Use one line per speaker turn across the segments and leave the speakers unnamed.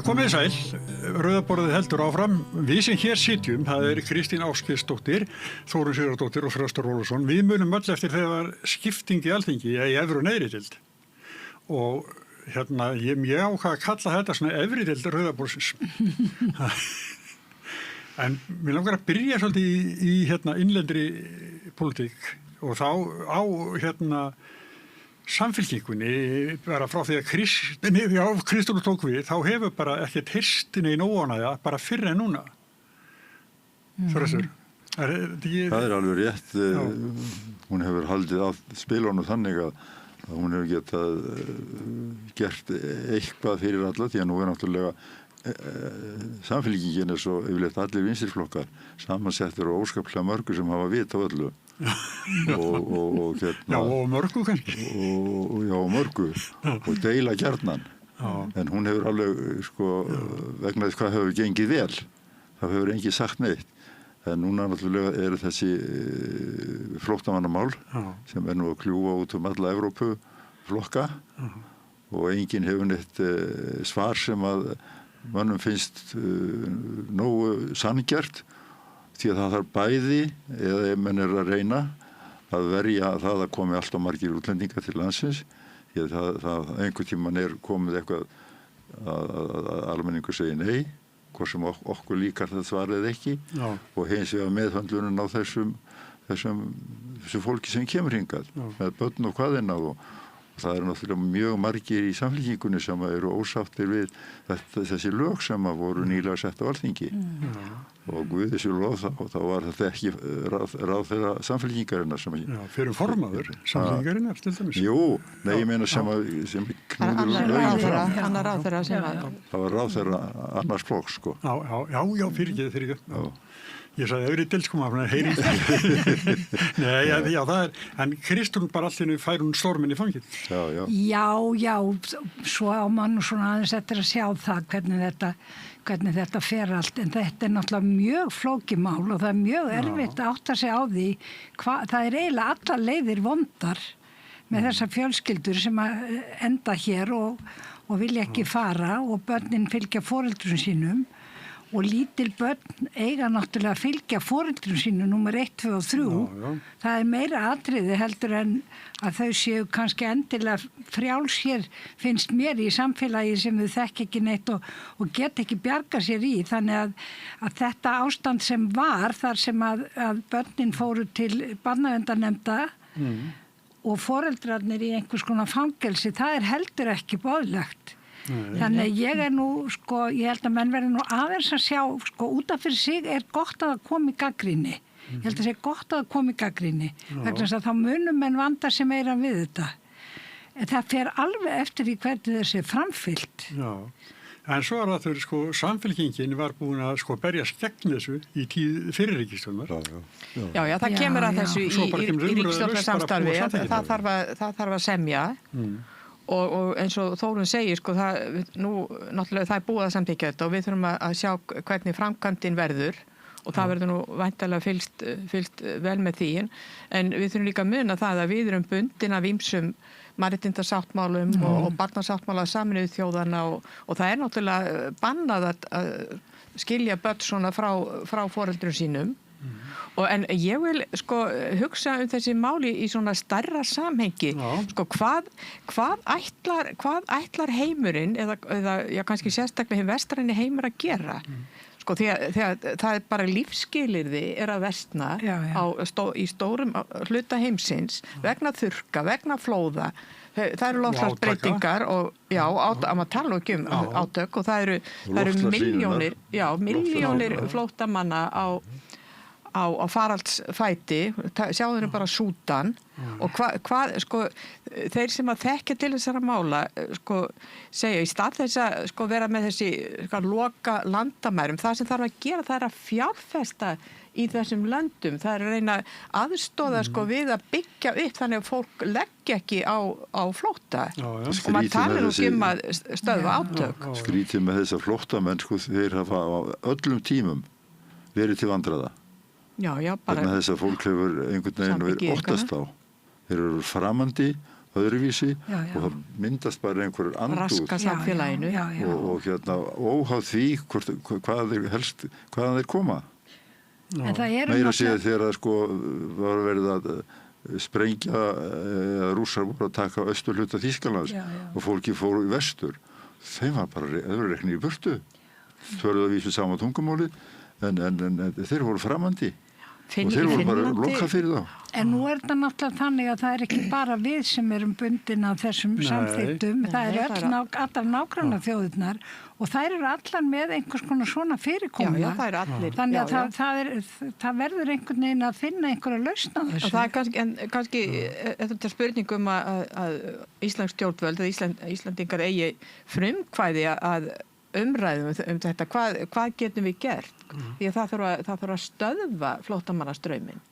komið sæl, Rauðaborðið heldur áfram. Við sem hér sitjum, það Kristín Ásgeirsdóttir, Þórunn Sigurðardóttir og Þröstur Ólafsson. Við munum öll eftir þegar skipting í Alþingi í efri og neðri deild. Og ég ákvað að kalla þetta svona efri deild Rauðaborðsins. En mér langar að byrja svolítið í innlendri pólitík og þá á samfylkingunni, bara frá því að Kristján tók við, þá hefur bara ekkert heyrst nein óánægja, bara fyrr en núna. Þröstur.
Það alveg rétt. Hún hefur haldið af spilunum þannig að hún hefur getað gert eitthvað fyrir alla, því að nú náttúrulega samfylkingin svo yfirleitt allir vinstriflokkar samansettur og óskaplega mörgu sem hafa vit á öllu.
og mörgu kannski.
Og mörgu og deila gjarnan. En hún hefur alveg vegna þess hvað hefur gengið vel. Það hefur enginn sagt neitt. En núna náttúrulega þessi flóttamannamál sem nú að kljúfa út alla Evrópu flokka og enginn hefur neitt svar sem að mönnum finnst nógu sanngjarnt, því að það þarf bæði, eða ef menn að reyna að verja það að komi alltaf margir útlendingar til landsins, því að það einhvern tímann komið eitthvað að almenningur segir nei, hvort sem okkur líkar það svarið ekki, og hins vegar meðhöndlunin á þessum fólki sem kemur hingað, með börn og hvaðina, og það náttúrulega mjög margir í samfylkingunni sem ósáttir við þessi lög sem voru nýlega sett á Alþingi. Og Guði sé lof þá var þetta ekki ráðherra samfylkingarinnar sem
fyrir formaður samfylkingarinnar til dæmis.
Jú, nei, ég meina sem knúður lögin fram.
Annar ráðherra sem að
það var ráðherra annars flokks, sko.
Já, fyrir ekki. Ég sagði efri deild, heyri. Nei, já, en Kristrún bara allir fær hún storminn í fangið.
Já, svo á mann svona aðeins eftir að sjá það hvernig þetta fer allt, en þetta náttúrulega mjög flókið mál og það mjög erfitt að átta sig á því það eiginlega allar leiðir vondar með þessar fjölskyldur sem að enda hér og vilja ekki fara og börnin fylgja foreldrum sínum. Og lítil börn eiga náttúrulega að fylgja foreldrum sínu númer 1, 2 og 3. Það meira atriði heldur en að þau séu kannski endilega frjáls hér, finnst mér í samfélagi sem þau þekki ekki neitt og get ekki bjarga sér í. Þannig að þetta ástand sem var þar sem að börnin fóru til barnaverndarnefnda og foreldrarnir í einhvers konar fangelsi, það heldur ekki boðlegt. Þannig að ég nú, ég held að menn verði nú aðeins að sjá, út af fyrir sig gott að það komi gagnrýni. Ég held að það gott að það komi gagnrýni. Vegna þess að þá munum menn vanda sig meira við þetta. En það fer alveg eftir í hvernig þessi framfylgt.
Já, en svo það samfylkingin var búin að berjast gegn þessu í tíð fyrir ríkisstjórnar.
Já, það kemur að þessu í ríkisstjórnarsamstarfi. Það þarf að semja. Og eins og Þórunn segir, nú náttúrulega það búið að samþykkja þetta og við þurfum að sjá hvernig framkvæmdin verður og það verður nú væntanlega fylgst vel með því, en við þurfum líka að muna það að við erum bundin af ýmsum mannréttindasáttmálum og barnasáttmála Sameinuðu þjóðanna og það náttúrulega bannað að skilja börn svona frá foreldrum sínum. En ég vil hugsa þessi máli í svona stærra samhengi. Hvað ætlar heimurinn eða kannski sérstaklega vestræni heimur að gera? Því að það bara lífsskilyrði að versna í stórum hluta heimsins vegna þurrka, vegna flóða. Það eru loftslagsbreytingar og að maður tala ekki átök og það eru milljónir flóttamanna á faraldsfæti, sjáðu bara Súdan og þeir sem að þekkja til þessara mála segja í stað þess að vera með þessi loka landamærum, það sem þarf að gera það að fjárfesta í þessum löndum, það að reyna aðstoða við að byggja upp þannig að fólk leggja ekki á flótta og maður talar að stöðva átök.
Skrítið með þessa flóttamenn, þeir hafa á öllum tímum verið til vandræða.
Bara
þess að fólk hefur einhvern veginn verið óttast á. Þeir eru framandi öðruvísi og það myndast bara einhverjur andúð.
Raska samfélaginu.
Og óháð því hvaðan þeir koma.
En það eru
meira séð þegar sko var verið að sprengja rússar voru að taka austurhluta Þýskalands og fólki fóru í vestur. Þeim var bara öðrurekni í burtu. Tvöruð að vísu sama tungumáli en þeir voru framandi. Og þeir voru bara lokað fyrir þá.
En nú þetta náttúrulega þannig að það ekki bara við sem erum bundin af þessum samþykktum. Það allar nágranna þjóðirnar og þær eru allar með einhvers konar svona fyrirkomula.
Já, það eru allir.
Þannig að það verður einhvern veginn að finna einhverja lausn á þessu.
Og það er kannski þetta er spurning að íslensk stjórnvöld eða Íslandingar eigi frumkvæði að umræðum þetta, hvað getum við gert? Því að það þarf að stöðva flóttamannastrauminn.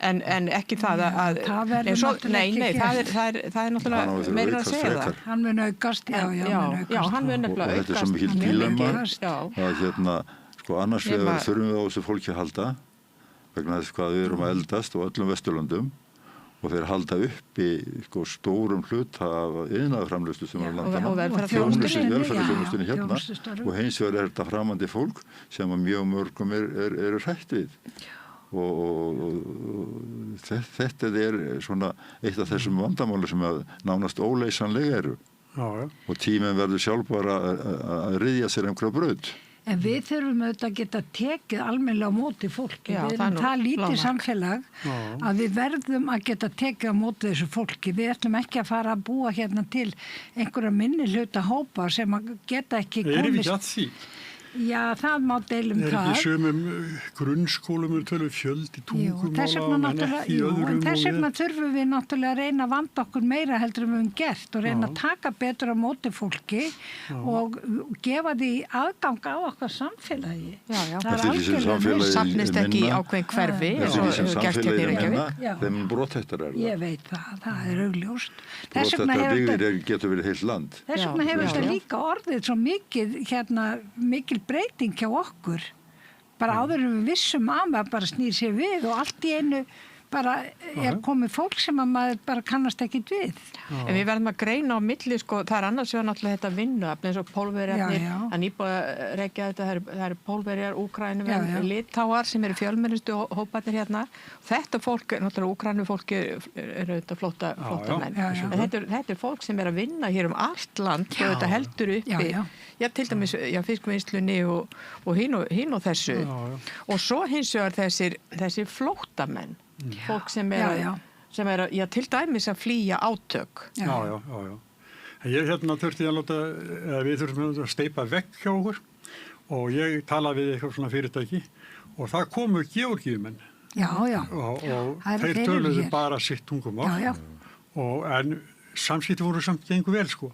En ekki það að
það verður náttúrulega ekki gert.
Það er náttúrulega meira að segja það.
Hann mun aukast,
já, hann mun nefnilega aukast.
Og þetta er svo mikil dilemma að sko annars vegar þurfum við á þessu fólki að halda vegna þess hvað við erum að eldast og öllum Vesturlöndum og þeir halda uppi sko stórum hluta af iðnaðarframleiðslu sem er á landana
og velferðarþjónustunni
hérna og hins vegar þetta framandi fólk sem að mjög mörgum eru hrætt við og þetta er svona eitt af þessum vandamáli sem að nánast óleysanlega eru og tíminn verður sjálf bara að ryðja sér einhverja braut.
En við þurfum auðvitað að geta tekið almennilega á móti fólki. Við erum það lítið samfélag að við verðum að geta tekið á móti þessu fólki. Við ætlum ekki að fara að búa hérna til einhverja minnihluta hópa sem að geta ekki komist.
Erum við ekki að því?
Já, það má deilum það.
Ekki sumum grunnskólum tölum fjöldi tungumála en ekki öðrum.
En þess vegna þurfum við náttúrulega að reyna að vanda okkur meira heldur en við höfum gert og reyna að taka betur á móti fólki og gefa því aðgang á okkar samfélagi.
Það er algjörlega
safnist ekki í ákveðin hverfi eins og gert hérna í Reykjavík.
Þeim brothættar er það.
Ég veit það er augljóst.
Brothættar byggðir getur verið heilt land.
Þess vegna hefur þetta líka orðið svo mikil breyting hjá okkur bara áður en við vissum að maður bara snýr sér við og allt í einu bara komið fólk sem að maður bara kannast ekkit við.
En við verðum að greina á milli sko, það er annars vegar náttúrulega þetta vinnuafl eins og Pólverjarnir, að nýbúið að rekja þetta, það eru Pólverjar, Úkraínumenn, Litáar sem eru fjölmennustu hóparnir hérna. Þetta fólk, náttúrulega Úkraínu fólki eru þetta flóttamenn. En þetta er fólk sem er að vinna hér allt land og þetta heldur uppi. Já, til dæmis fiskvinnslunni og hinn og þessu. Og svo hins vegar þessir flóttamenn. Fólk sem er til dæmis að flýja átök.
Já. Ég þurfti við þurfum að steypa vekk hjá okkur og ég talaði við eitthvað svona fyrirtæki og það komu Georgíumenn. Og þeir töluðu bara sitt tungumál. En samskipti voru samt gengur vel sko.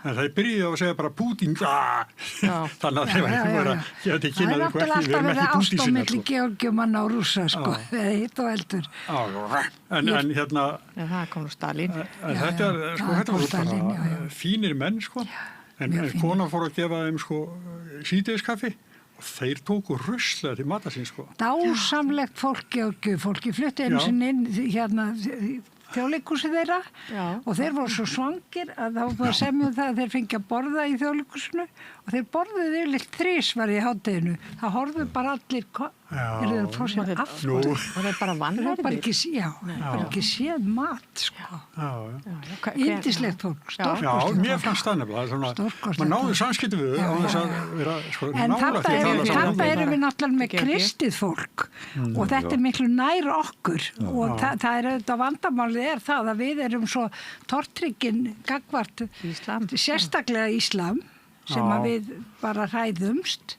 En það byrjuði á að segja bara Pútín, þannig að þeir var ekki bara að geta kynnaði eitthvað ekki, við erum ekki Pútín sinna. Það er náttúrulega alltaf verið ást á milli Georgíumanna og Rússa, sko, eða hitt og eldur. En hérna...
Það kom nú Stalin.
Þetta voru bara fínir menn, sko, en konan fór að gefa þeim, sko, síðdegiskaffi og þeir tóku ruslega til mata sín, sko.
Dásamlegt fólki flutti einu sinni inn, hérna, þjóðleikhúsið þeirra og þeir voru svo svangir að það var semjum það að þeir fengi að borða í þjóðleikhúsinu og þeir borðuðu yfirleitt þrisvar í hádeginu. Það horfðu bara allir eru þeir að fá sér aftur.
Og þeir bara vanverðir.
Bara ekki séð mat, sko. Yndislegt fólk, stórkostlegt.
Já, mér fannst það nefnilega. Man náðu samskipti við á þess að vera nálægt.
En þarna erum við náttúrulega með kristið fólk og þetta er miklu nær okkur og það er auðvitað vandamálið er það að við erum svo tortryggin gagnvart sérstaklega Íslam sem að við bara hræðumst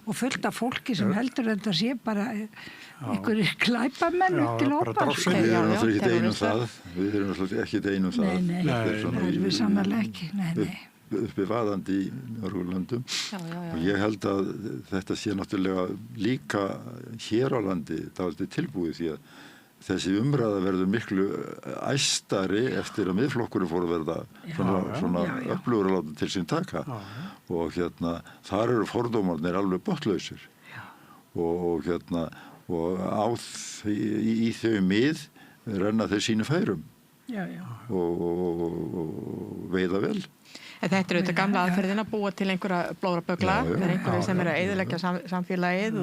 og fullt af fólki sem heldur þetta sé bara einhverjir glæpamenn til hópar.
Við erum náttúrulega ekki einum það. Við erum náttúrulega ekki einum það.
Nei, það erum við sannarlega ekki. Nei.
Uppi vaðandi í Norðurlöndum og ég held að þetta sé náttúrulega líka hér á landi dálítið tilbúið því að þessi umræða verður miklu æstari eftir að miðflokkurinn fór að verða svona öflugur að láta til sín taka og þar eru fordómarnir alveg botnlausir og í þau mið renna þeir sínu færum og veiða vel.
En þetta er auðvitað gamla aðferðin að búa til einhverja blórabögla, það er einhverju sem er að eyðileggja samfélagið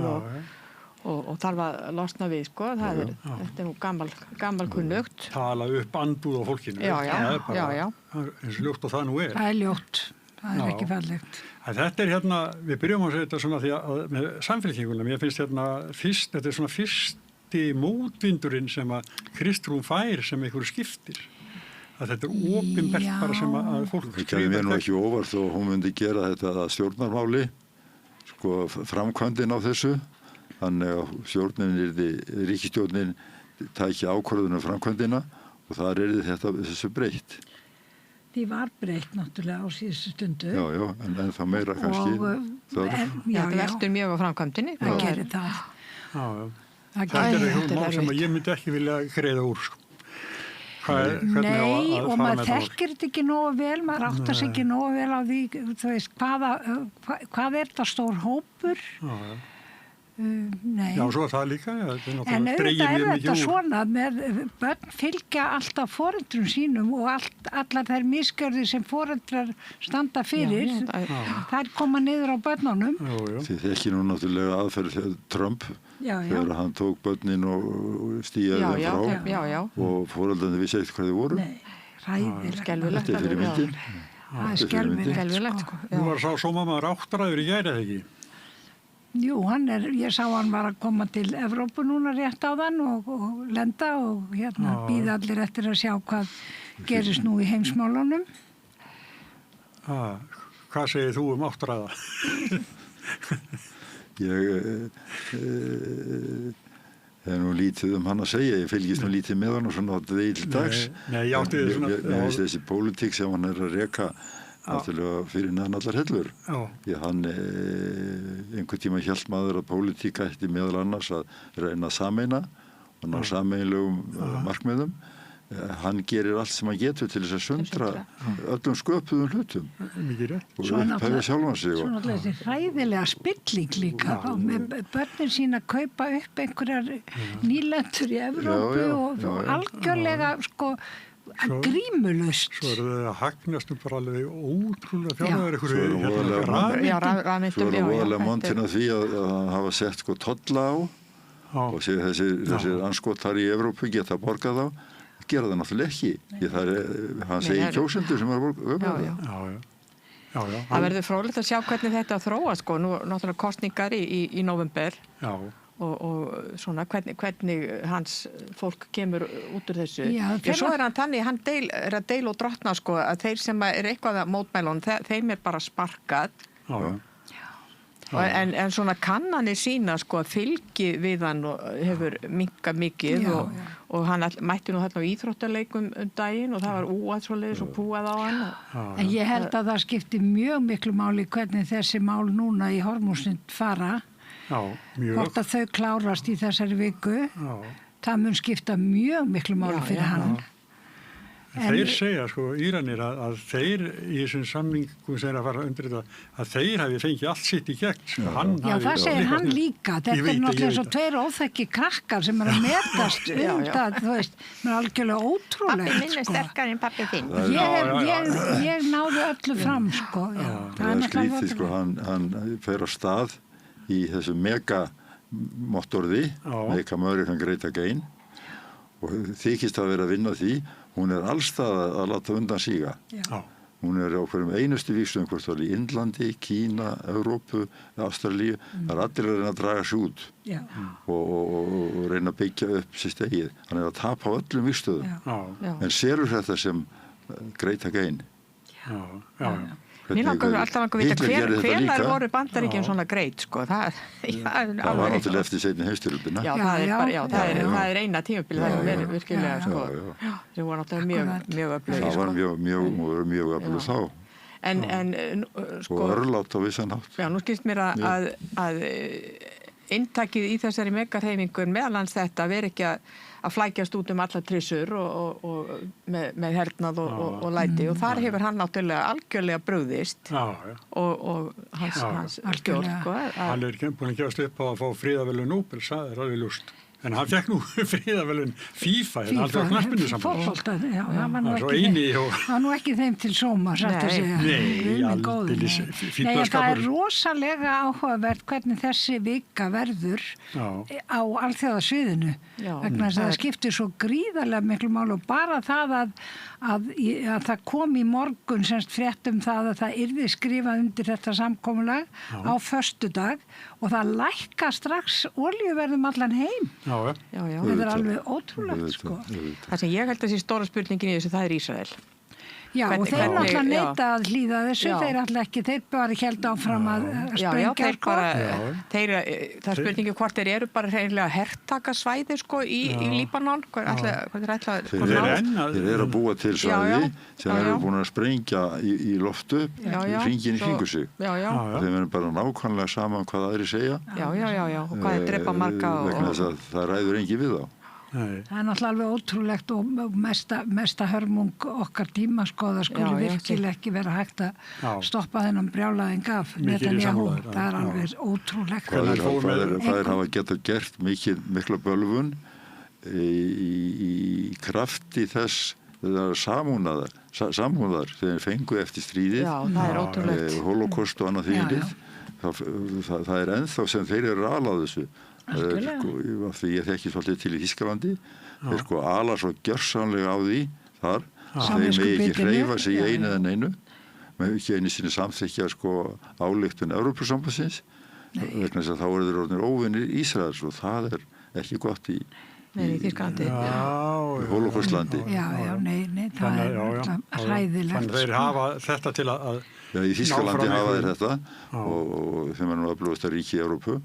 og þarf að losna við, sko. Þetta er nú gammal kunnugt.
Tala upp andúð á fólkinu.
Já.
Eins og ljótt og það nú er.
Það er ljótt, það er ekki fallegt.
Þetta er hérna, við byrjum að segja þetta svona því að með samfélkinguna, mér finnst hérna þetta er svona fyrsti mótvindurinn sem að Kristrún fær sem einhverju skiptir. Að þetta er opinbert bara sem að fólk
Það kemur mér nú ekki óvart þó hún myndi gera þetta að stjórnarmáli, sko framkvæmdin á þessu, þannig að ríkisstjórnin tæki ákvörðun framkvæmdina og þar þetta þessu breytt.
Því var breytt náttúrulega á síðustu stundu.
Já, en það meira kannski.
Það veltur mjög á framkvæmdinni.
Það gerir það.
Þetta er einhvern mál sem ég myndi ekki vilja greiða úr, sko.
Nei, og maður þekkir þetta ekki nógu vel, maður áttar sig ekki nógu vel á því, þú veist, hvað er það stór hópur? Nei.
Já, svo það líka.
En auðvitað er þetta svona, með börn fylgja alltaf foreldrum sínum og allar þær misgjörðir sem foreldrar standa fyrir, þær koma niður á börnunum.
Þið þekki nú náttúrulega aðferð Trump, þegar hann tók börnin og stíjaði frá og foreldrarnir vissi ekkert hvað þið voru.
Nei, ræðilegt.
Skelfilegt.
Þetta er fyrir myndin.
Það er skelfilegt, sko.
Nú var sá sómamaður áttræður í gær eða ekki?
Jú, ég sá hann var að koma til Evrópu núna rétt á þann og lenda og hérna bíða allir eftir að sjá hvað gerist nú í heimsmálunum.
Hvað segir þú áttræða?
Ég hef nú lítið hann að segja, ég fylgist nú lítið með hann og svona á deil dags.
Nei, ég átti þið svona.
Ég veist þessi pólitík sem hann að reka náttúrulega fyrir neðan allar hellur. Því hann einhvern tíma hélt maður að pólitík ætti meðal annars að reyna að sameina og ná sameinlegum markmiðum. Hann gerir allt sem hann getur til þess að sundra öllum sköpuðum hlutum og upphæfa sjálfan sig.
Svo náttúrulega þessi hræðilega spilling líka með börnin sín að kaupa upp einhverjar nýlendur í Evrópu og algjörlega sko grímulust.
Svo það að hagnast bara alveg ótrúlega fjárhæður
Svo er voðalega montin að því að hafa sett sko tolla á og þessir anskotar í Evrópu geta borgað á, gera það náttúrulega ekki. Hann segir kjósendur sem er að borga það.
Það verður fróðlegt að sjá hvernig þetta þróa, sko. Nú náttúrulega kosningar í november. Og svona hvernig hans fólk kemur út úr þessu. Svo er hann þannig, hann er að deila og drottna, sko, að þeir sem er eitthvað að mótmælun, þeim er bara sparkað. En svona kannanir sína, sko, fylgi við hann og hefur minnkað mikið og hann mætti nú þarna á íþróttaleikum daginn og það var úað svoleiðis og púað á hann.
En ég held að það skipti mjög miklu máli hvernig þessi mál núna í Hormúsund fara. Hvort að þau klárast í þessari viku, það mun skipta mjög miklu máli fyrir hann.
Þeir segja, sko, Íranir að þeir í þessum samningum sem að fara undir þetta, að þeir hafi fengið allt sitt í gegn.
Já, það segir hann líka. Þetta er náttúrulega svo tveir óþekki krakkar sem er að metast það, þú veist, með algjörlega ótrúlegt.
Pappi minn er sterkar en pappi þinn.
Ég náði öllu fram, sko.
Það er skrítið, sko, hann fer á stað í þessu megamottorði, American Great Again, og þykist að vera að vinna því. Hún er allstað að láta undan síga. Hún er á hverjum einustu vígstöðum, hvort það er í Indlandi, Kína, Evrópu, Ástralíu. Það er allir að reyna að draga sig út og reyna að byggja upp sitt eigið. Hann er að tapa á öllum vígstöðum. En serur þetta sem Great Again?
Mér langar alltaf að vita hvenær voru Bandaríkin svona greit, sko. Það
var náttúrulega eftir seinni heimsstyrjöldina.
Það er eina tímabil, það er virkilega, sko. Það var náttúrulega mjög öflugir.
Það var mjög öflugir þá. Og örlátt á vissan hátt.
Já, nú skilst mér að inntakið í þessari megahreyfingu meðalans þetta veri ekki að flækjast út alla trissur og með hernað og læti og þar hefur hann náttúrulega algjörlega brugðist og hans skjórn.
Hann er búin að gefast upp á að fá friðarverðlaun Nóbels, það er alveg ljóst. En hann fekk nú friðarverðlaun FIFA, en aldrei á knattspyrnusamband.
Fótbolta, já, hann var nú ekki þeim til sóma, satt að segja.
Nei, aldeilis fínn
Nei,
að
það er rosalega áhugavert hvernig þessi vika verður á alþjóðasviðinu. Vegna þess að það skiptir svo gríðarlega miklu mál og bara það að það kom í morgun semst frétt það að það yrði skrifað undir þetta samkomulag á föstudag og það lækka strax olíuverðum allan heim.
Já.
Þetta er alveg ótrúlegt, sko.
Það sem ég held að sé stóra spurningin í þessu, það er Ísrael.
Já, og þeir náttúrulega neita að hlýða þessu, þeir alltaf ekki, þeir bara héldu áfram að sprengja, sko.
Það er spurningi hvort þeir eru bara reynilega hertakasvæði, sko, í Líbanon.
Þeir eru að búa til svæði sem eru búin að sprengja í loftu, hringin í kringu sig. Og þeim er bara nákvæmlega saman hvað aðri segja.
Já, og hvað er drepa marga.
Vegna þess að það ræður engi við þá.
Það er náttúrulega alveg ótrúlegt og mesta hörmung okkar tíma, sko, það skulle virkilega ekki vera hægt að stoppa þennan brjálæðing af Netanyahu. Það er alveg ótrúlegt.
Það er hafa getað gert mikla bölvun í krafti þess samúðar þegar þeir fengu eftir stríðið.
Já, það er ótrúlegt.
Holocaust og annað þvílið. Það er ennþá sem þeir eru alað þessu. Því ég þekki svolítið til í Þýskalandi þeir sko ala svo gjörsamlega á því þar þeir megi ekki hreyfa sig í einu eða neinu með ekki einu sinni samþykkja sko ályktun Evrópusambandsins vegna þess að þá eru þeir orðnir óvinir Ísraels og það er ekki gott í
Þýskalandi
Holocaustlandi
nei, það er hræðilegt.
Þannig þeir hafa þetta til að
í Þýskalandi hafa þeir þetta og þeim er nú öflugasta ríki í Evrópu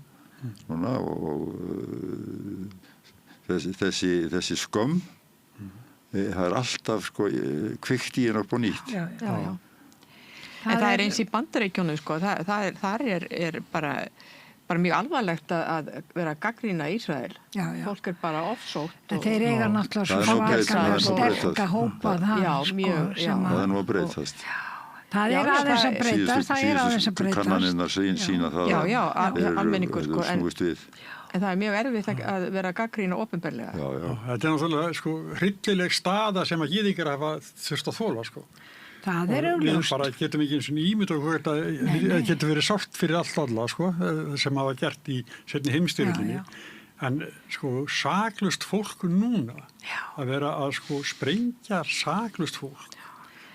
núna og þessi skömm það er alltaf sko kvikt í henn upp og nýtt.
Já. En það er eins í Bandaríkjunum sko, þar er bara mjög alvarlegt að vera að gagnrýna Ísrael. Fólk er bara ofsótt.
Þeir eiga náttúrulega svo svakalega sterka hópa það
er nú að breytast.
Það er aðeins að breytast.
Kannanirnar sína það
almenningur sko,
snúist við.
En það er mjög erfitt að vera að gagnrýna opinberlega.
Já. Þetta er náttúrulega sko hryllileg staða sem að gyðingar hafa þurft að þola sko.
Það er augljóst.
Við bara getum ekki eins og ímynd og þetta getur verið sárt fyrir alla sko, sem hafa gert í seinni heimsstyrjöldinni. En sko saklaust fólk núna að vera að sko sprengja saklaust fólk.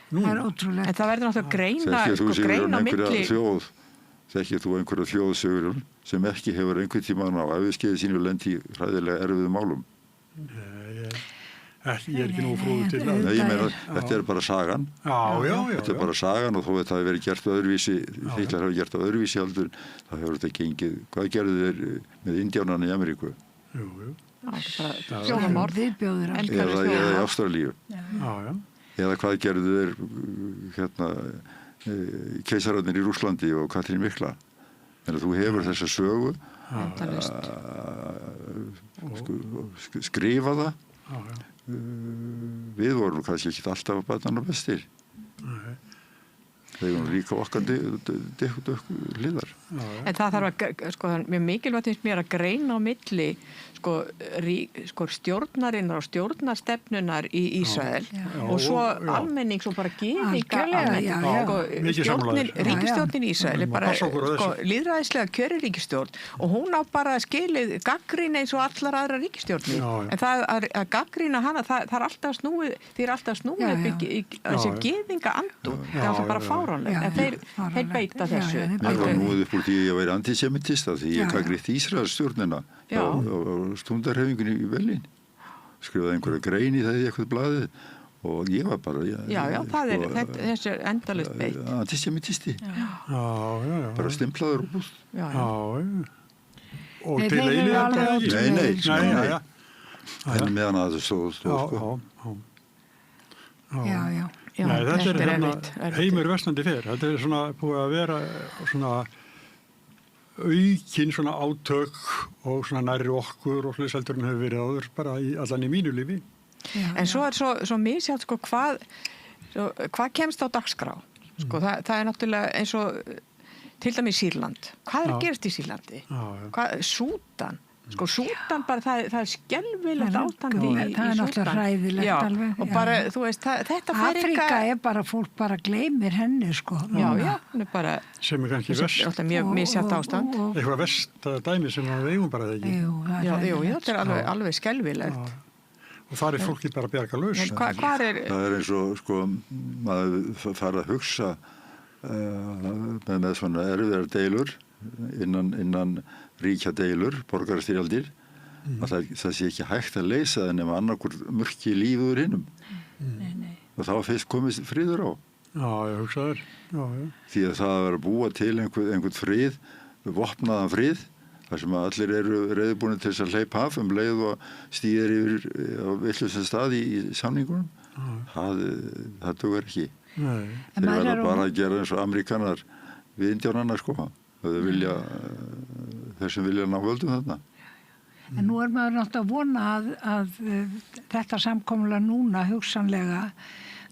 Það er ótrúlegt.
En það verður náttúrulega að greina milli.
Þekkir þú einhverja þjóðsögurum sem ekki hefur einhvern tímann á æviskeiði sínu lent í hræðilega erfiðum málum?
Ég er ekki nú frúður til það.
Nei, ég meina, þetta er bara sagan.
Já.
Þetta er bara sagan og þó þetta hafi verið gert öðruvísi, Hitler hafi gert öðruvísi heldur, það hefur þetta gengið. Hvað gerðu þeir með indjánana í Ameríku?
Jú.
Þjóðamorð.
Eða í Ástralíu.
Já.
Eða hvað gerðu þeir keisararnir í Rússlandi og Katrín Mikla. En þú hefur þessa sögu skrifa það. Við vorum kannski ekki alltaf að barnanna bestir. Þeir eru líka okkar hliðar.
En það þarf að, sko, mjög mikilvægt finnst mér að greina á milli sko stjórnarinnar og stjórnarstefnunar í Ísrael og svo almenning, svo bara gyðinga almenning. Ríkisstjórnin í Ísrael er bara sko lýðræðislega kjörin ríkisstjórn og hún á bara skilið gagnrýna eins og allar aðra ríkisstjórnir. En það að gagnrýna hana, það er alltaf snúið, því er alltaf snúið upp í þessi gyðinga andu. Það er alltaf bara fáránlegt. En þeir beita þessu.
Það var núið upp úr því að ég væri antisemitista því ég gagnrýtti Ísraels stjórnina á stundarhefingunni í Berlín. Skrifaði einhverja grein í það í eitthvað blaðið og ég var bara
það er þessi endalaust beitt.
Antisemitisti. Bara stimplaður og búst.
Og til eilíðar
Nei. En meðan að það stóð sko.
Nei, þetta er heimur versnandi fer. Þetta er svona búið að vera svona aukin svona átök og svona nærri okkur og hluseldur hefur verið áður bara allan í mínu lífi.
En svo er svo misjátt sko hvað kemst á dagskrá? Sko það er náttúrulega eins og til dæmis Sýrland. Hvað er að gerast í Sýrlandi? Súdan? Sko Súdan bara, það er skelfilegt ástand í Súdan.
Það er náttúrulega hræðilegt alveg.
Og bara, þú veist, þetta fer
Afrika er bara, fólk bara gleymir henni, sko.
Já, hún er bara...
Sem er kannski verst.
Það er mjög misjætt ástand.
Eitthvað verst dæmi sem við eigum bara það ekki.
Jú, þetta er alveg skelfilegt.
Og það er fólki bara að bjarga laus.
Það er eins og, sko, maður fara að hugsa með svona erfiðar deilur innan ríkja deilur, borgarastyrjaldir, að það sé ekki hægt að leysa það nema annarkur mörki lífur hinnum. Og þá fyrst komist friður á.
Já, ég hugsa þér.
Því að það að vera að búa til einhvern frið, vopnaðan frið, þar sem allir eru reiðbúnir til þess að hleypa af leið og stíðir yfir á villusum stað í samningunum. Það dugar ekki. Þeir verða bara að gera eins og Ameríkanar við Indjánana, sko. Þeir sem vilja ná völdum þarna.
En nú er maður náttúrulega að vona að þetta samkomulag núna hugsanlega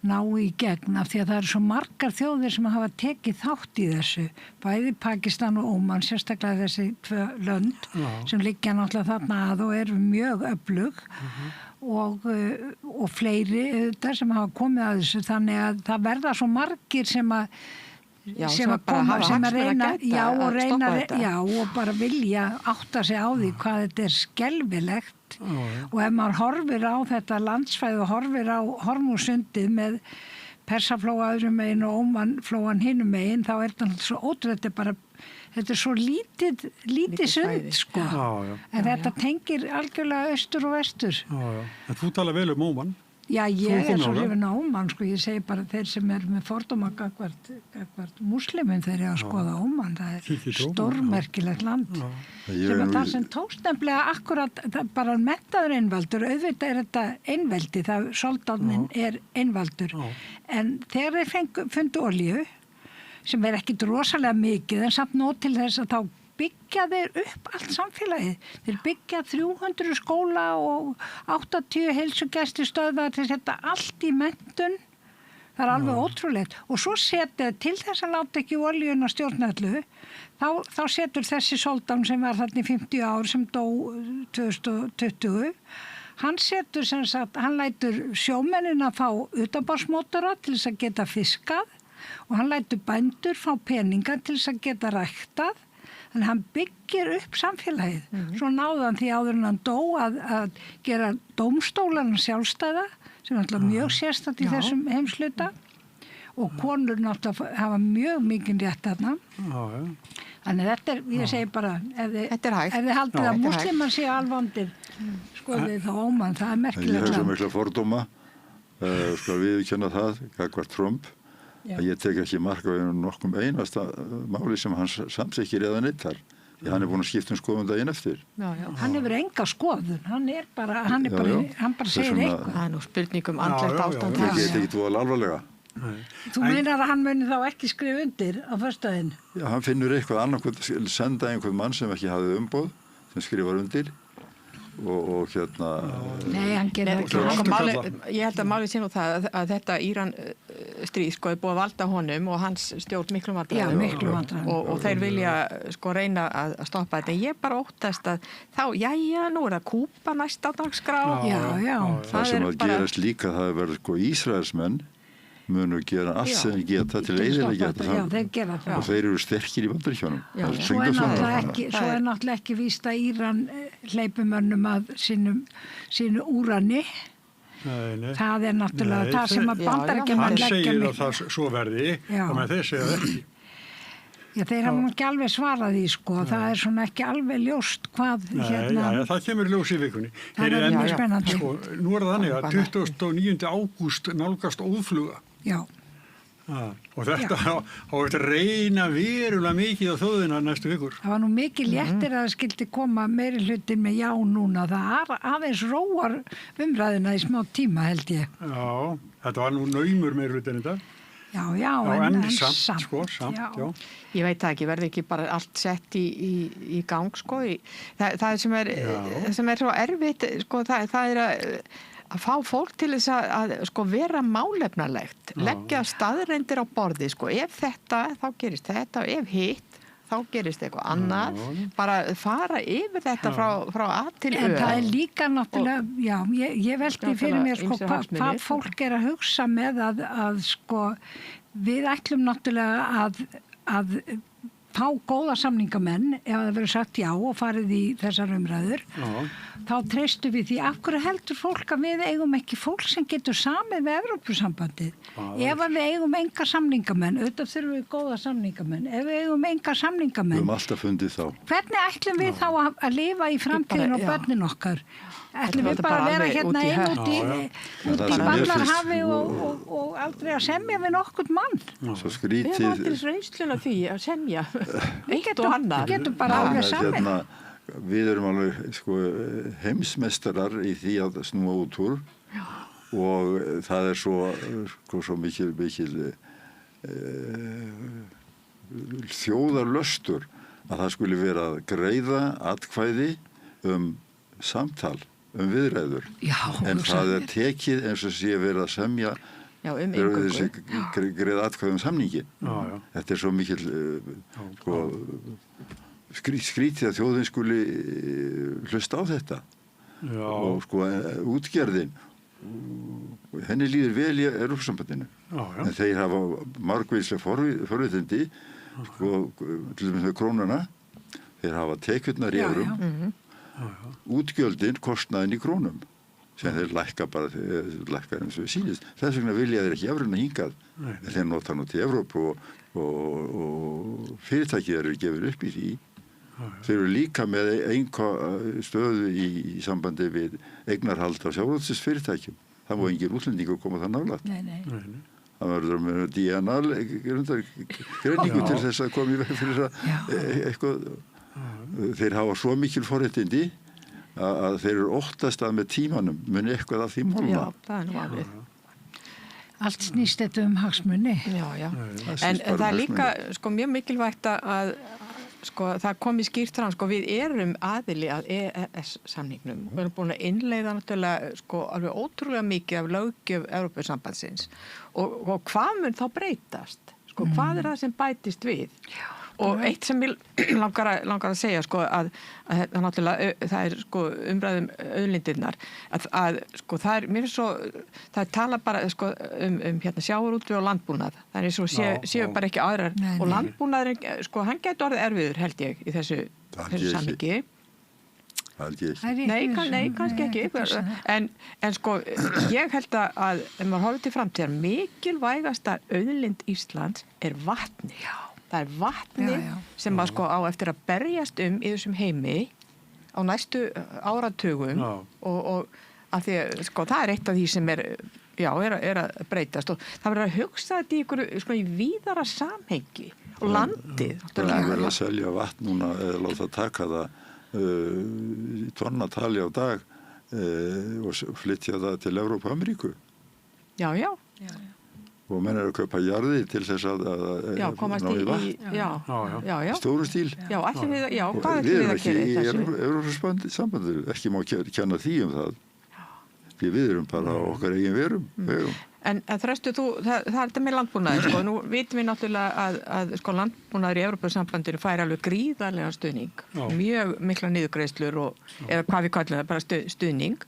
ná í gegn af því að það eru svo margar þjóðir sem hafa tekið þátt í þessu. Bæði Pakistan og Óman, sérstaklega þessi 2 lönd sem liggja náttúrulega þarna að og eru mjög öflug og fleiri þetta sem hafa komið að þessu. Þannig að það verða svo margir sem að koma, sem að reyna og bara vilja átta sig á því hvað þetta er skelfilegt og ef maður horfir á þetta landsvæði og horfir á Hormúsundið með Persaflóa öðrum megin og Ómanflóan hinum megin, þá er þetta svo ótrúlega, þetta er svo lítið sund, sko. En þetta tengir algjörlega austur og vestur.
En þú tala vel um Óman.
Já, ég er svo hrifin á Óman, sko, ég segi bara þeir sem er með fordóma gagvart múslimum þeir eru að skoða Óman, það er stórmerkilegt land. Sem að það sem tókst nefnilega akkurat, bara menntaður einvaldur, auðvitað er þetta einveldi, það soldánin er einvaldur, en þegar þeir fundu olíu, sem er ekkit rosalega mikið, en samt nóg til þess að þá byggja þeir upp allt samfélagið. Þeir byggja 300 skóla og 80 heilsugæslustöðvar til þetta allt í menntun. Það er alveg ótrúlegt. Og svo setur til þess að láta ekki olíuna stjórnallu, þá setur þessi soldán sem var þarna í 50 ár sem dó 2020, hann setur sem sagt, hann lætur sjómennin að fá utanborðsmótora til þess að geta fiskað og hann lætur bændur fá peninga til þess að geta ræktað. Þannig hann byggir upp samfélagið. Svo náðan því áður en hann dó að gera dómstólarna sjálfstæða, sem er náttúrulega mjög sérstætt í þessum heimsluta. Og konur náttúrulega hafa mjög mikið rétt þarna. Þannig þetta er, ég segi bara, ef þið haldið að múslimar séu alvondir, skoðið þá Óman, það er merkilegt.
Ég hef svo mikla fordóma, skal viðurkenna það, gagnvart Trump. Að ég tek ekki mark á nokkum einasta máli sem hann samþykkir eða neittar. Hann er búin að skipta skoðun daginn eftir.
Hann hefur enga skoðun. Hann bara segir eitthvað.
Það er nú spurningum andlegt ástand.
Það get ekki þú alvarlega.
Þú meinar að hann muni þá ekki skrifa undir á föstudaginn?
Já, hann finnur eitthvað annað, senda einhvern mann sem ekki hafði umboð, sem skrifar undir. Og hérna...
Nei, hann gerir
ekki. Ég held að málið sé nú það að þetta Íran stríð sko er búið að valda honum og hans stjórn miklum vandræðum og þeir vilja sko reyna að stoppa þetta. Ég bara óttast að þá, nú er það Kúba næst á dagskrá.
Það sem að gerast líka, það verður sko Ísraelsmenn munu gera allt sem geta til eyðileggja þetta og þeir eru sterkir í Bandaríkjunum.
Svo er náttúrulega ekki víst að Íran hleypumönnum að sínu úrani.
Nei.
Það er náttúrulega það sem að Bandaríkjamenn leggja
mig. Hann segir að það svo verði og með þeir segja það ekki.
Já, þeir hafa ekki alveg svarað því, sko. Það er svona ekki alveg ljóst hvað hérna...
Nei, það kemur ljós í vikunni.
Það er mjög spennandi.
Sko, nú er það þannig að 29. ágúst nálgast óðfluga.
Já.
Og þetta á að reyna verulega mikið á þjóðina næstu vikur.
Það var nú mikið léttir að það skildi koma meiri hlutin með já núna. Það aðeins róar umræðina í smá tíma, held ég.
Já, þetta var nú naumur meiri hlutin þetta.
Já, en samt.
Sko, samt, já.
Ég veit það ekki, verði ekki bara allt sett í gang, sko. Það sem er svo erfitt, sko, það er að fá fólk til þess að sko, vera málefnalegt, leggja staðreyndir á borði, sko. Ef þetta, þá gerist þetta, og ef hitt, þá gerist eitthvað annað, bara fara yfir þetta frá A til Ö.
En það líka náttúrulega, já, ég veldi fyrir mér sko hvað fólk að hugsa með að sko við ætlum náttúrulega að fá góða samningamenn ef það verður sagt já og farið í þessar umræður. Þá treystum við því af hverju heldur fólk að við eigum ekki fólk sem getur samið með Evrópusambandið. Ef við eigum enga samningamenn, auðvitað þurfum við góða samningamenn. Ef við eigum enga samningamenn.
Við höfum alltaf fundið þá.
Hvernig ætlum við þá að lifa í framtíðin og börnin okkar? Ætlum við bara að vera hérna út í Ballarhafi og aldrei að semja við nokkurn mann?
Svo skrítið.
Við erum aldrei reynsluna því að semja. Eitt og annar.
Við getum bara alveg samið.
Við erum alveg sko, heimsmeistarar í því að snúa út úr og það svo mikil þjóðarlöstur að það skuli vera að greiða atkvæði samtal, viðræður. En það tekið eins og sé verið að semja greiða atkvæði samningi. Þetta svo mikil sko skrítið að þjóðin skuli hlusta á þetta og sko útgerðin henni líður vel í Evrópusambandinu en þeir hafa margvísleg forréttindi sko til dæmis með krónuna þeir hafa tekjurnar í eurum útgjöldin kostnaðin í krónum sem þeir lækka eins og sýnist þess vegna vilja þeir ekki evruna hingað þeir nota nú til Evrópu og fyrirtækið eru gefur upp í því. Þeir eru líka með stöðu í sambandi við eignarhald á sjávarútvegsfyrirtækjum. Það má engin útlendingur koma það nálægt.
Nei.
Það verður með DNA-greiningu til þess að koma í veg fyrir eitthvað. Þeir hafa svo mikil forréttindi að þeir eru óttast að með tímanum muni eitthvað af því málma.
Já, það nú alveg.
Allt snýst þetta hagsmuni.
Já. En það líka sko mjög mikilvægt að sko það komið skýrt fram, sko við erum aðili að EES-samningnum. Við erum búin að innleiða náttúrulega sko alveg ótrúlega mikið af löggjöf Evrópusambandsins og hvað mun þá breytast? Sko hvað það sem bætist við? Og eitt sem ég langar að segja sko að náttúrulega það sko umræðum auðlindirnar að sko það mér svo það tala bara sko hérna sjávarútveg og landbúnað. Það svo séu bara ekki aðrar og landbúnaðurinn sko hann gæti orðið erfiður held ég í þessu samhengi. Nei, kannski ekki. En sko ég held að ef maður horfir til framtíðar mikilvægasta auðlind Íslands vatni. Það vatni sem að sko á eftir að berjast í þessum heimi á næstu áratugum og að því að sko það eitt af því sem er að breytast og það verður að hugsa þetta í ykkur sko í víðara samhengi og landið.
Það verður að selja vatn núna eða láta taka það í tonnatali á dag og flytja það til Evrópu og Ameríku. Já. Og menn að kaupa jarði til þess að
komast í vatn.
Stóru stíl.
Hvað
við
erum
ekki í Evrópusambandinu, ekki má kenna því það. Því við erum bara okkar eigin verum.
En Þröstu, það er þetta með landbúnaði, sko. Nú vitum við náttúrulega að sko landbúnaður í Evrópusambandinu fær alveg gríðarlega stuðning. Mjög mikla niðurgreiðslur eða hvað við kallum það, bara stuðning.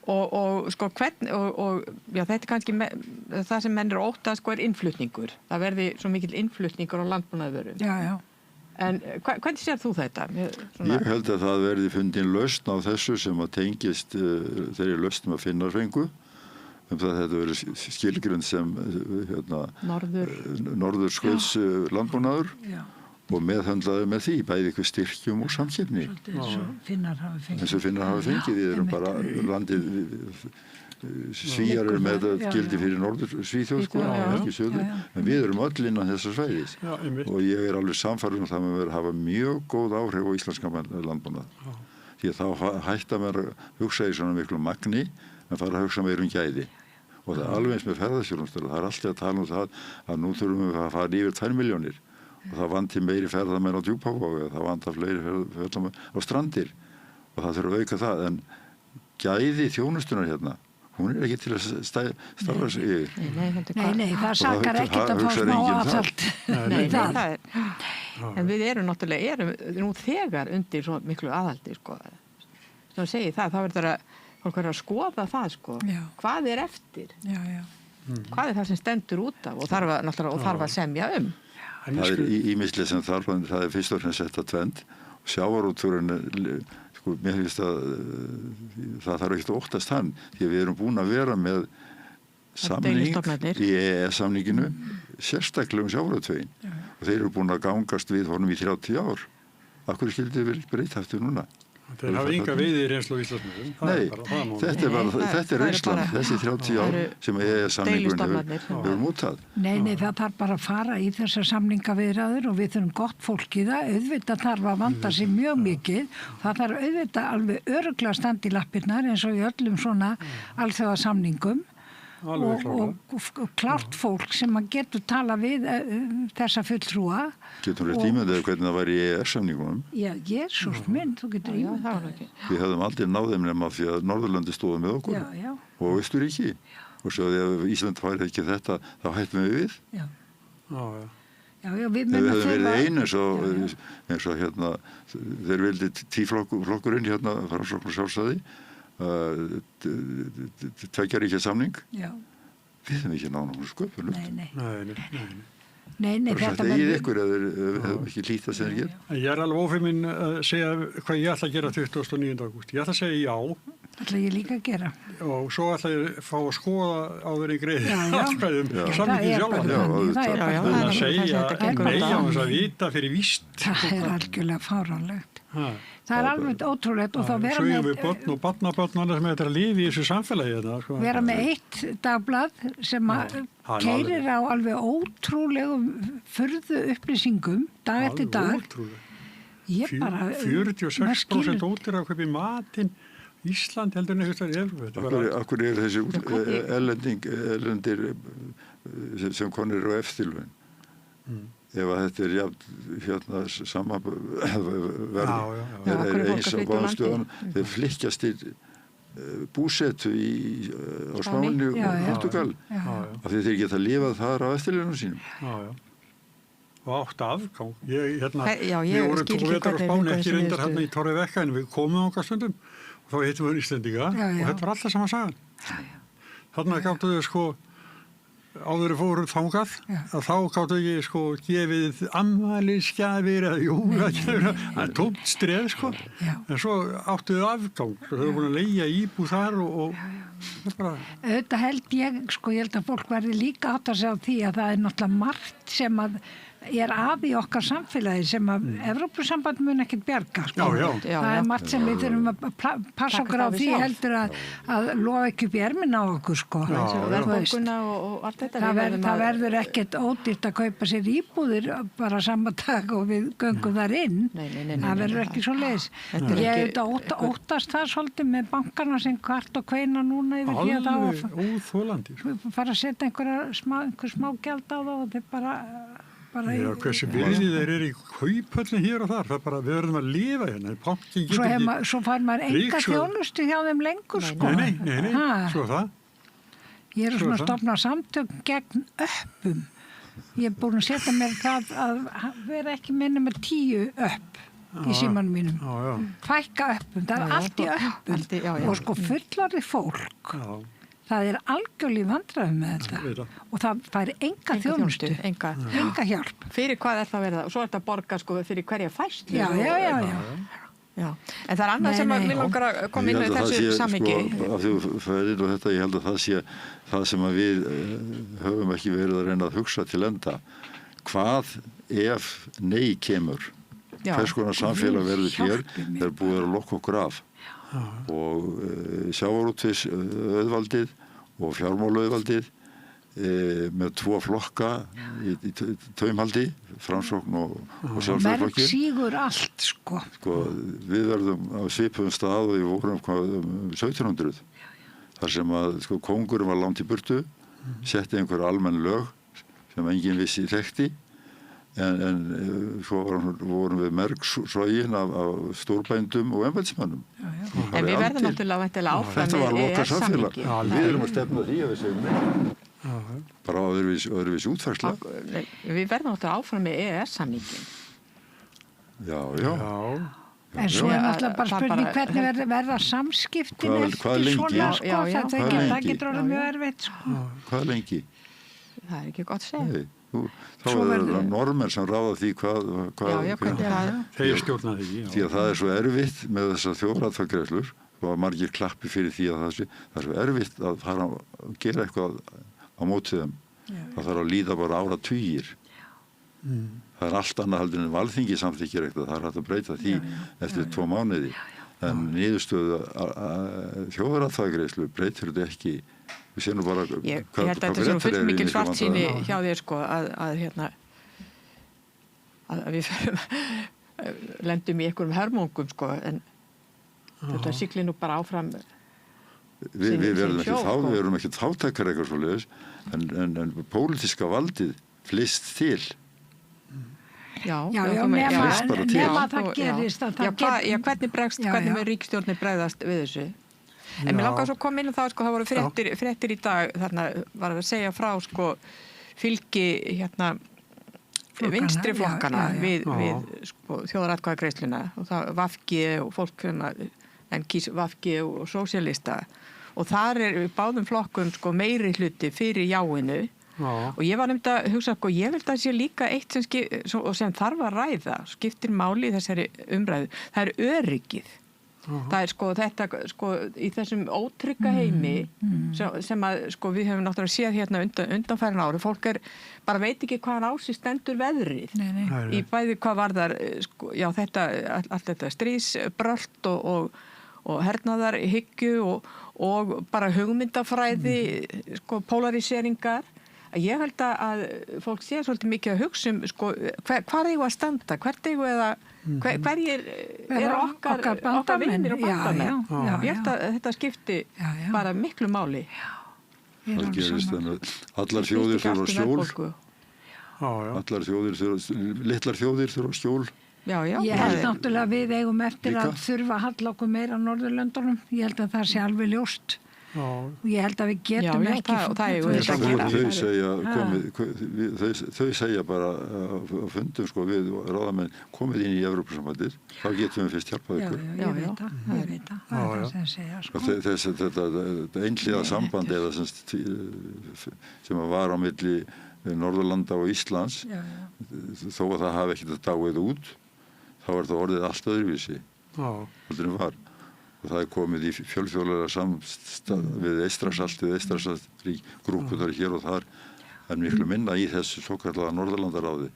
Og sko þetta er kannski það sem menn eru óttast sko er innflutningur. Það verði svo mikill innflutningur á landbúnaðarvörum.
Já.
En hvernig sér þú þetta?
Ég held að það verði fundin lausn á þessu sem að tengist þeirri lausn að finna fengu. Það þetta verið skilgrund sem norðurskauts landbúnaður og meðhöndlaði með því, bæði ykkur styrkjum og samkeppni.
Eins og Finnar
hafa fengið. Við erum bara landið, Svíar eru með gildi fyrir Norður-Svíþjóð, ekki söður, en við erum öll innan þessa svæðis. Og ég alveg samfærður það með að hafa mjög góð áhrif á íslenskan landbúnað. Því að þá hætta mér að hugsa í svona miklu magni, en fara að hugsa meir gæði. Og það er alveg eins með ferðarþjónustur. Það er alltaf að tala það að nú þurfum við að fara yfir 2 milljónir. Og það vanti meiri ferðamenn á Djúpavogi, það vantar fleiri ferðamenn á Strandir. Og það þurfum að auka það. En gæði þjónustunar hérna, hún ekki til að starfa sig yfir.
Nei, það sakar ekkert að fá smá aðfald.
Nei, það er... En við erum náttúrulega nú þegar undir svo miklu aðhaldi, sko. Svo að segja það, þá verður fólk að skoða það, sko.
Já.
Hvað er eftir?
Já.
Hvað er það sem stendur út af og þarf að semja um?
Það ýmislegt sem þarf, það fyrst og fremst þetta tvend. Sjávarútvegurinn, sko, mér finnst að það þarf ekkert að óttast hann, því að við erum búin að vera með samning í EES-samninginu, sérstaklega sjávarútveginn. Og þeir eru búin að gangast við honum í 30 ár. Af hverju skildið við breyta eftir núna?
Þeir hafa enga veiðir reynslu á Íslandsmiðum.
Nei, þetta er reynslan, þessi 30 ár sem EES-samningurinn hefur mútað.
Nei, það þarf bara að fara í þessar samningaviðræður og við þurfum gott fólk í það. Auðvitað þarf að vanda sig mjög mikið. Það þarf auðvitað alveg örugglega að standa í lappirnar eins og í öllum svona alþjóðasamningum. Og klárt fólk sem að getur tala við þessa fulltrúa.
Getur rétt ímyndið hvernig það var í EES-samningunum?
Já, Jesús minn, þú getur ímyndið.
Við höfum aldrei náð þeim nema því að Norðurlandi stóðu með okkur og Austurríki. Og svo ef Ísland færði ekki þetta, þá hættum við við.
Já,
við höfum verið einu eins og hérna, þeir vildi tíflokkurinn hérna, Framsókn og Sjálfstæði, tveggjaríkja samning.
Já.
Við höfum ekki náð náttúrulega sköpun.
Nei,
þetta verður ykkur eða við höfum ekki lítið sem þeir gera.
Ég er alveg ófeiminn að segja hvað ég ætla að gera 29. ágúst. Ég ætla að segja já.
ætla ég líka að gera.
Og svo ætla ég að fá að skoða áður í greiði atkvæðum samningin sjálfa.
Það er
að segja nei á þess að vita fyrir víst.
Það er algjörlega fáránlegt. Það er alveg ótrúlegt og þá vera
með... Svo við börn og barnabörn annars með þetta að lifi í þessu samfélagi þetta.
Vera með eitt dagblað sem keyrir á alveg ótrúlegum furðu upplýsingum dag eftir dag.
Ótrúlega.
46%
ódýrara að kaupa í matinn. Ísland heldur en eitthvað í Evrópu.
Akkur er þessi erlendir sem konir á eftirlaun. Ef að þetta er hérna sama verð er eins á báðstöðan þeir flykkjast til búsetu á Spáni og Portugal af því þeir geta lifað þar á eftirlaunum sínum.
Og átt afgang. Við vorum 2 vetur á Spáni ekki reyndar hérna í Torre Vecca en við komum okkar stundum og þá heitum við Íslendinga og þetta var alltaf sama sagan. Þarna gáttu við sko áður fóru þangað að þá gáttu ekki sko gefið afmælisgjafir eða jólagjafir það tómt streð sko en svo áttu við afgang þau voru búin að leigja íbúð þar og bara...
Þetta held ég held að fólk verði líka átt að segja á því að það er náttúrulega margt sem að er að í okkar samfélagi sem að Evrópusamband mun ekkert bjarga sko. Það er margt sem við þurfum að passa okkur á því heldur að lofa ekki upp í ermina á okkur sko. Það verður ekkert ódýrt að kaupa sér íbúðir bara sama dag og við göngum þar inn. Það verður ekki svo leiðis. Ég óttast það svolítið með bankarna sem kvart og kveina núna yfir því að
það óþolandi.
Fara að setja einhver smá gjald á það og þeir bara
hversu virði þeir eru í kauphöllin hér og þar, það bara, við verðum að lifa hérna.
Svo fær maður enga þjónustu hjá þeim lengur sko.
Nei, svo það.
Ég er svona að stofna samtök gegn öppum. Ég er búin að setja mér það að vera ekki minna með 10 öpp í símanum mínum. Fækka öppum, það er allt í öppum og sko fullorðið fólk. Það er algjörlega vandræðum með þetta og það fær enga þjónustu, enga hjálp.
Fyrir hvað er það verið það? Og svo er þetta að borga sko fyrir hverja fæslu.
Já.
En það er annað sem við langar að koma inn í þessu samhengi.
Af því fyrir og þetta, ég held að það sé það sem að við höfum ekki verið að reyna að hugsa til enda. Hvað ef nei kemur? Hvers konar samfélag verður hér þegar búið að lokka okkur af? Og sjávarútvegs auðvaldið og fjármálaauðvaldið með 2 flokka í taumhaldi, Framsókn og Sjálfstæðisflokki.
Merk sígur allt sko.
Við verðum á svipuðum stað og við vorum 1700 þar sem að kóngurinn var langt í burtu, setti einhver almenn lög sem enginn vissi þekkti en svo vorum við mergsogin af stórbændum og embættismönnum.
En við verðum náttúrulega áfram
með EES-samningi. Við erum að stefna því að við segjum bara öðruvís útfærsla.
Við verðum náttúrulega áfram með EES-samningin.
Já.
En svo náttúrulega bara spurning hvernig verða samskiptin eftir svona, sko, það getur orðið mjög erfitt, sko.
Hvað lengi?
Það er ekki gott að segja.
Þá er það normenn sem ráða því hvað
þeir stjórna því.
Því að það er svo erfitt með þessar þjóðaratkvæðagreiðslur og að margir klappi fyrir því að það er svo erfitt að fara að gera eitthvað á móti þeim. Það þarf að líða bara áratugir. Það er allt annað heldur en Alþingi samþykkir eitthvað, það er hægt að breyta því eftir 2 mánuði. En niðurstöðu þjóðaratkvæðagreiðslu breytir þetta ekki. Við séum nú bara
ég held að þetta er svona fullt mikil svartsýni hjá þér, sko, að við lendum í einhverjum hörmungum, sko, en þetta siglir nú bara áfram.
Við verðum ekki þáttakar eitthvað svoleiðis, en pólitíska valdið flyst til.
Nema það gerist.
Hvernig með ríkisstjórnir bregðast við þessu? En mér langar svo að koma inn á það, sko, það voru fréttir í dag, þarna var að segja frá, sko, fylgi vinstri flokkana við sko, þjóðaratkvæðagreiðsluna, og það VG og fólk en kýs VG og sósíalista, og þar er báðum flokkum, sko, meiri hluti fyrir jáinu. Og ég var nefnd að hugsa, sko, ég vil það sé líka eitt sem þarf að ræða, skiptir máli í þessari umræðu, það er öryggið. Það er, sko, þetta, sko, í þessum ótrygga heimi sem að, sko, við höfum náttúrulega séð hérna undanfærin ári, fólk bara veit ekki hvaðan á sig stendur veðrið. Í bæði hvað varðar, sko, já, allt þetta stríðsbrölt og hernaðarhyggju og bara hugmyndafræði, sko, polariseringar. Ég held að fólk sé svolítið mikið að hugsa sko, hvar eigum að standa, hverjir okkar vinnir og bandamenn. Ég held að þetta skipti bara miklu máli.
Það gerist þannig að allar þjóðir þurfa skjól. Litlar þjóðir þurfa skjól.
Ég held náttúrulega að við eigum eftir að þurfa að halla okkur meira á Norðurlöndunum. Ég held að það sé alveg ljóst. Og ég held að við getum ekki
þau segja bara á fundum, sko, við ráðamenn komið inn í Evrópusambandið, þá getum við fyrst hjálpað ykkur.
Ég veit það það er það sem segja, sko.
Þetta einhliða samband eða sem var á milli Norðurlanda og Íslands, þó að það hafi ekkert að dáið út, þá er það orðið allt öðruvísi heldur en var. Og það er komið í fjölþjóðlega samstað við Eystrasaltið, grúpunar hér og þar, en miklu minna í þessu svokallaða Norðurlandaráði.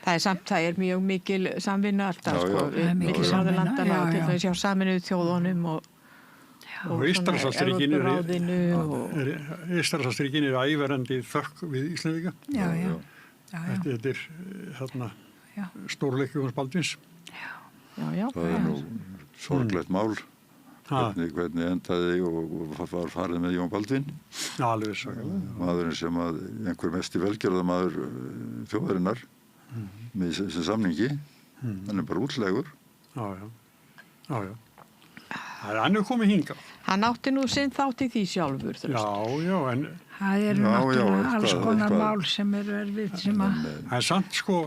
Það er mjög mikil samvinna alltaf, sko, mikil Norðurlandana og til þess að Sameinuðu þjóðunum og
Eystrasaltsríkin eru ævarandi þökk við Íslendinga. Þetta er hérna stórleikjum Baldvins.
Það er nú sorglegt mál hvernig endaði og var farið með Jón Baldvin.
Alveg svakalega.
Maðurinn sem að einhver mesti velgjörðamaður þjóðarinnar með þessi samningi, hann er bara útlegur.
Já. Hann er komið hingað.
Hann átti nú sinn þátt í því sjálfur.
Já, en
það eru náttúrulega alls konar mál sem eru erfitt sem að
það er samt, sko,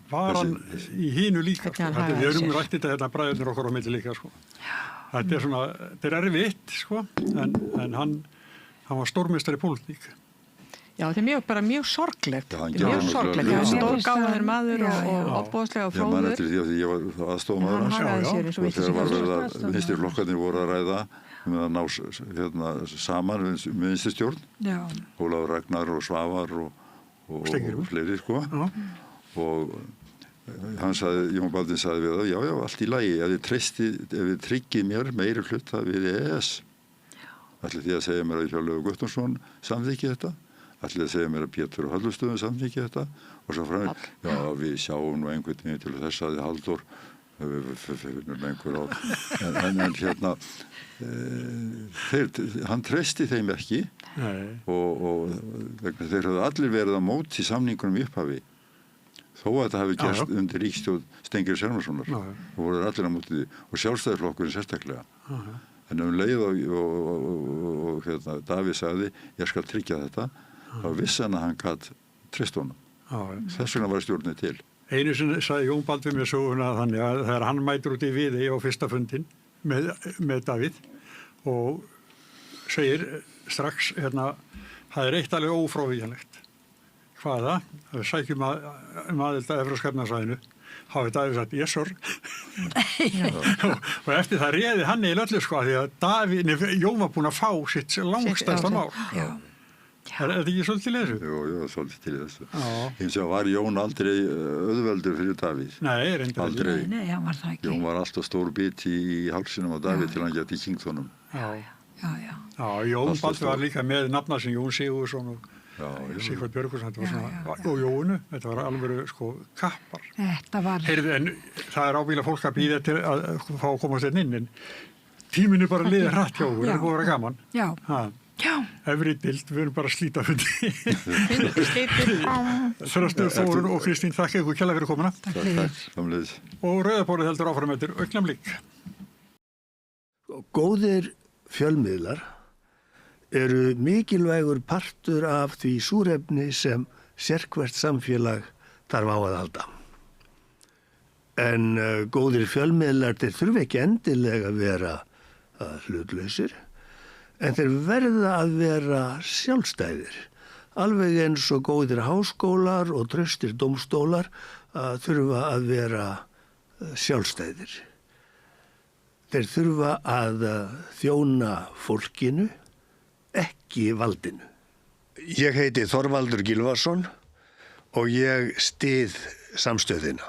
var hann í hinu líka, sko. Við erum rætt þetta bræðurnir okkar á milli líka, sko. Þetta er svona, þetta er erfitt, sko, en hann var stórmeistari í pólitík.
Já, þetta er mjög sorglegt. Mjög sorglegt. Stórgáður maður og opbóðslega fróður.
Ég man eftir því að ég var aðstofamaður hans og þegar var verið að vinstri flokkarnir voru að ræða með að ná saman með vinstri stjórn. Ólafur Ragnar og Svavar og fleiri, sko. Og Jón Baldvin sagði við það, já, allt í lagi, ef þið tryggið mér meiri hluta við EES. Ætlið því að segja mér að Hjörleifur Guttormsson samþykki þetta, ætlið að segja mér að Pétur og Halldórsson samþykki þetta, og svo framvegis, já, við sjáum nú einhvern veginn til þess að Halldór finnum einhver á, en hérna, hann treysti þeim ekki og þeir höfðu allir verið á móti samningunum í upphafi. Þó að þetta hafi gerst undir ríkisstjórn Steingríms Hermannssonar og voru allir á móti því og Sjálfstæðisflokkurinn sérstaklega. En leið og Davíð sagði, ég skal tryggja þetta, þá vissi hann að hann gat treyst honum. Þess vegna var stjórnin til.
Einu sinni sagði Jón Baldvin mér söguna þannig að þegar hann mætur út í Viðey á fyrsta fundin með Davíð og segir strax hérna, það eitt alveg ófrávíkjanlegt. Hvaða? Það sækjum aðild að Evrópska efnahagssvæðinu. Hafði Davíð sagt, yes sir. og eftir það réði hann í öllu sko, því að Jón var búinn að fá sitt langstærsta mál. Er þetta ekki svolítið til þessu?
Jú, svolítið til þessu. Hins vegar var Jón aldrei auðveldur fyrir Davíð.
Nei, reyndar
aldrei.
Nei, hann var það ekki.
Jón var alltaf stór biti í hálsinum á Davíð til hann geti kynnt honum.
Já, Jón Baldvin var líka með nafna sem Jón Sigurðsson og Sigvard Björgvinsson, og Jónu, þetta var alveg sko kappar.
Þetta var...
Heyrðu, en það er ábyggilega fólk að býða til að fá að komast inn, en tíminu bara liðið hratt hjá okkur, það er búið að vera gaman.
Já.
Efri dild, við erum bara að slíta fundi. Þröstur, Þórunn og Kristín, þakka ykkur kærlega fyrir komuna.
Takk.
Og Rauða borðið heldur áfram eftir augnablik.
Góðir fjölmiðlar eru mikilvægur partur af því súrefni sem sérhvert samfélag þarf á að halda. En góðir fjölmiðlar, þeir þurfa ekki endilega að vera hlutlausir, en þeir verða að vera sjálfstæðir. Alveg eins og góðir háskólar og traustir dómstólar þurfa að vera sjálfstæðir. Þeir þurfa að þjóna fólkinu, ekki valdinu. Ég heiti Þorvaldur Gylfason og ég styð samstöðina.